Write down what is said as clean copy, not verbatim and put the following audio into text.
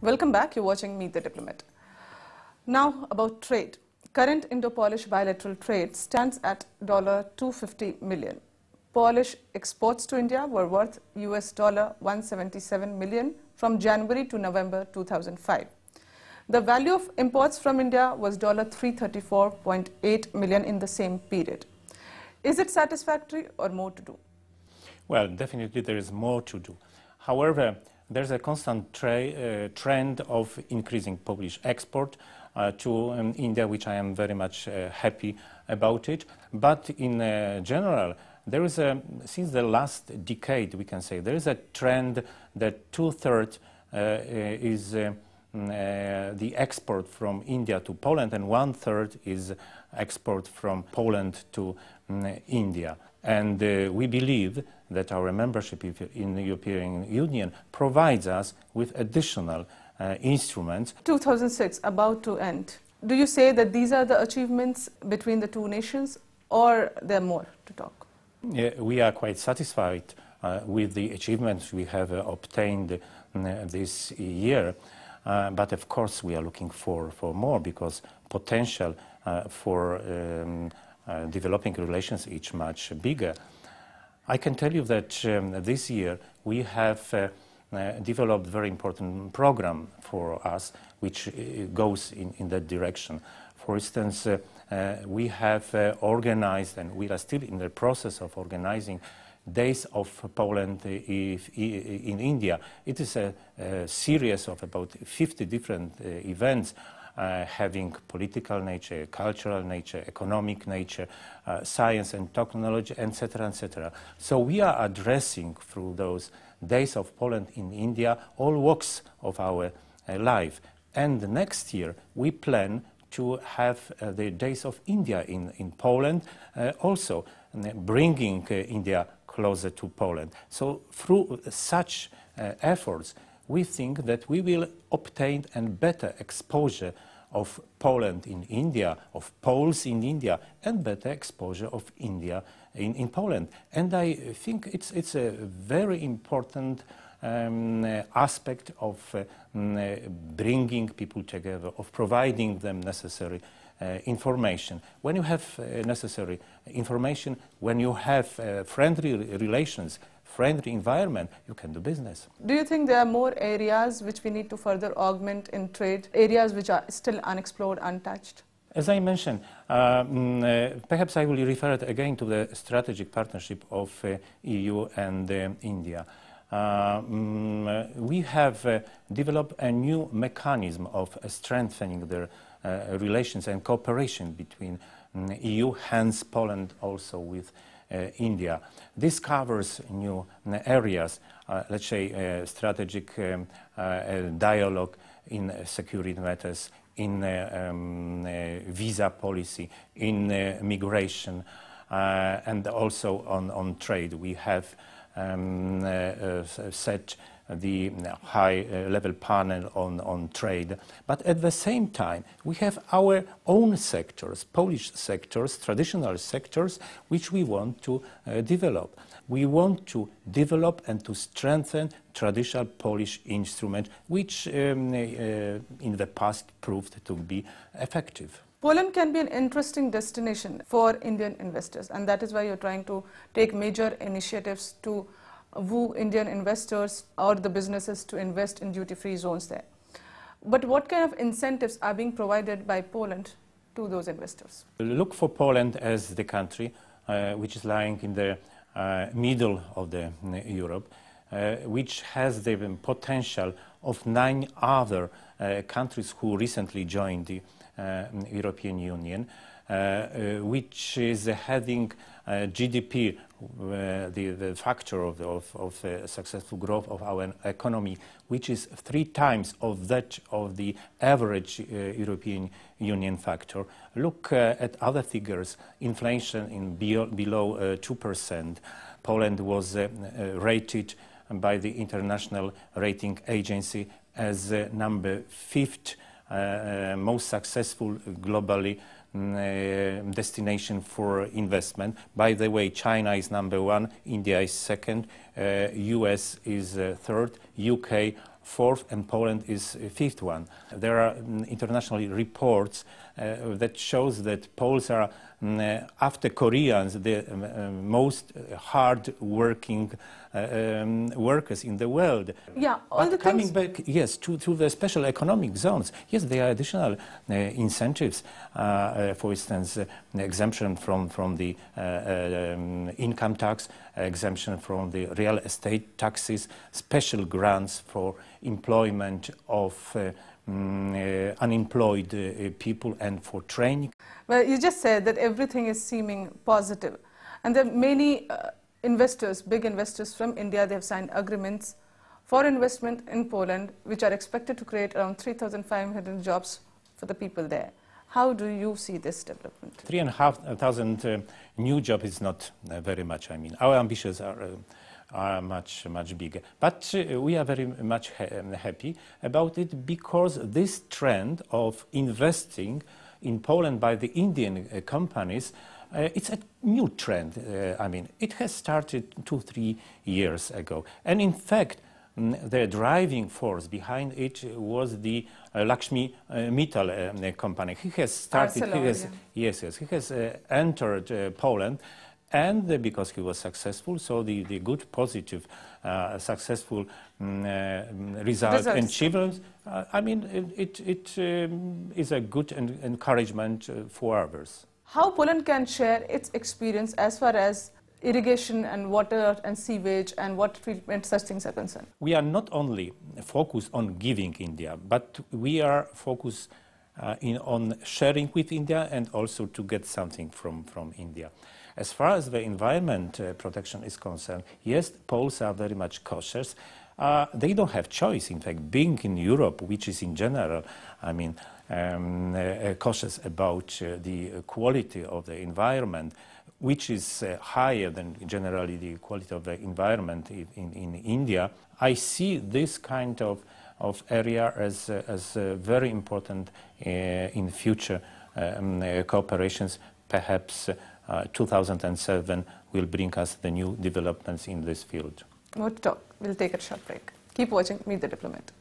Welcome back. You're watching Meet the Diplomat. Now about trade. Current Indo-Polish bilateral trade stands at $250 million. Polish exports to India were worth US $177 million from January to November 2005. The value of imports from India was $334.8 million in the same period. Is it satisfactory or more to do? Well, definitely there is more to do. However, there's a constant trend of increasing Polish export to India, which I am very much happy about it. But in general, there is since the last decade, we can say, there is a trend that two-thirds is the export from India to Poland, and one-third is export from Poland to India. And we believe that our membership in the European Union provides us with additional instruments. 2006 about to end. Do you say that these are the achievements between the two nations, or there are more to talk? We are quite satisfied with the achievements we have obtained this year. But of course we are looking for more, because potential for developing relations is much bigger. I can tell you that this year we have developed a very important program for us which goes in that direction. For instance, we have organized, and we are still in the process of organizing, Days of Poland in India. It is a series of about 50 different events having political nature, cultural nature, economic nature, science and technology, etc., etc. So we are addressing through those Days of Poland in India all walks of our life. And next year we plan to have the Days of India in Poland, also bringing India closer to Poland. So through such efforts, we think that we will obtain a better exposure of Poland in India, of Poles in India, and better exposure of India in Poland. And I think it's a very important aspect of bringing people together, of providing them necessary information. When you have necessary information, when you have friendly relations, friendly environment, you can do business. Do you think there are more areas which we need to further augment in trade, areas which are still unexplored, untouched? As I mentioned, perhaps I will refer again to the strategic partnership of EU and India. We have developed a new mechanism of strengthening their relations and cooperation between EU, hence Poland also with India. This covers new areas, let's say strategic dialogue in security matters, in visa policy, in migration, and also on trade. We have set the high-level panel on trade. But at the same time, we have our own sectors, Polish sectors, traditional sectors, which we want to develop. We want to develop and to strengthen traditional Polish instruments, which in the past proved to be effective. Poland can be an interesting destination for Indian investors, and that is why you're trying to take major initiatives to woo Indian investors or the businesses to invest in duty-free zones there. But what kind of incentives are being provided by Poland to those investors? Look for Poland as the country which is lying in the middle of the Europe, which has the potential of 9 other countries who recently joined the European Union, which is having GDP, the factor of successful growth of our economy, which is 3 times of that of the average European Union factor. Look at other figures, inflation in below 2%. Poland was rated by the International Rating Agency as number 5th most successful globally destination for investment. By the way, China is number 1, India is 2nd, US is 3rd, UK fourth, and Poland is fifth one. There are international reports that shows that Poles are, after Koreans, the most hard-working workers in the world. Yeah, but coming back, yes, to the special economic zones, yes, there are additional incentives. For instance, exemption from the income tax, exemption from the real estate taxes, special grants for employment of unemployed people and for training. Well, you just said that everything is seeming positive. And there are many investors, big investors from India, they have signed agreements for investment in Poland, which are expected to create around 3,500 jobs for the people there. How do you see this development? 3,500 new jobs is not very much. I mean, our ambitions are much bigger. But we are very much happy about it, because this trend of investing in Poland by the Indian companies, it's a new trend. I mean, it has started 2-3 years ago. And in fact, the driving force behind it was the Lakshmi Mittal company. He has started, he has entered Poland, and because he was successful, so the good, positive, successful result and achievements, I mean, it is a good encouragement for others. How Poland can share its experience as far as irrigation and water and sewage and water treatment, such things are concerned? We are not only focused on giving India, but we are focused on sharing with India and also to get something from India. As far as the environment protection is concerned, yes, Poles are very much cautious. They don't have choice. In fact, being in Europe, which is in general, I mean, cautious about the quality of the environment, which is higher than generally the quality of the environment in India, I see this kind of area as very important in future cooperations. Perhaps 2007 will bring us the new developments in this field. More to talk. We'll take a short break. Keep watching Meet the Diplomat.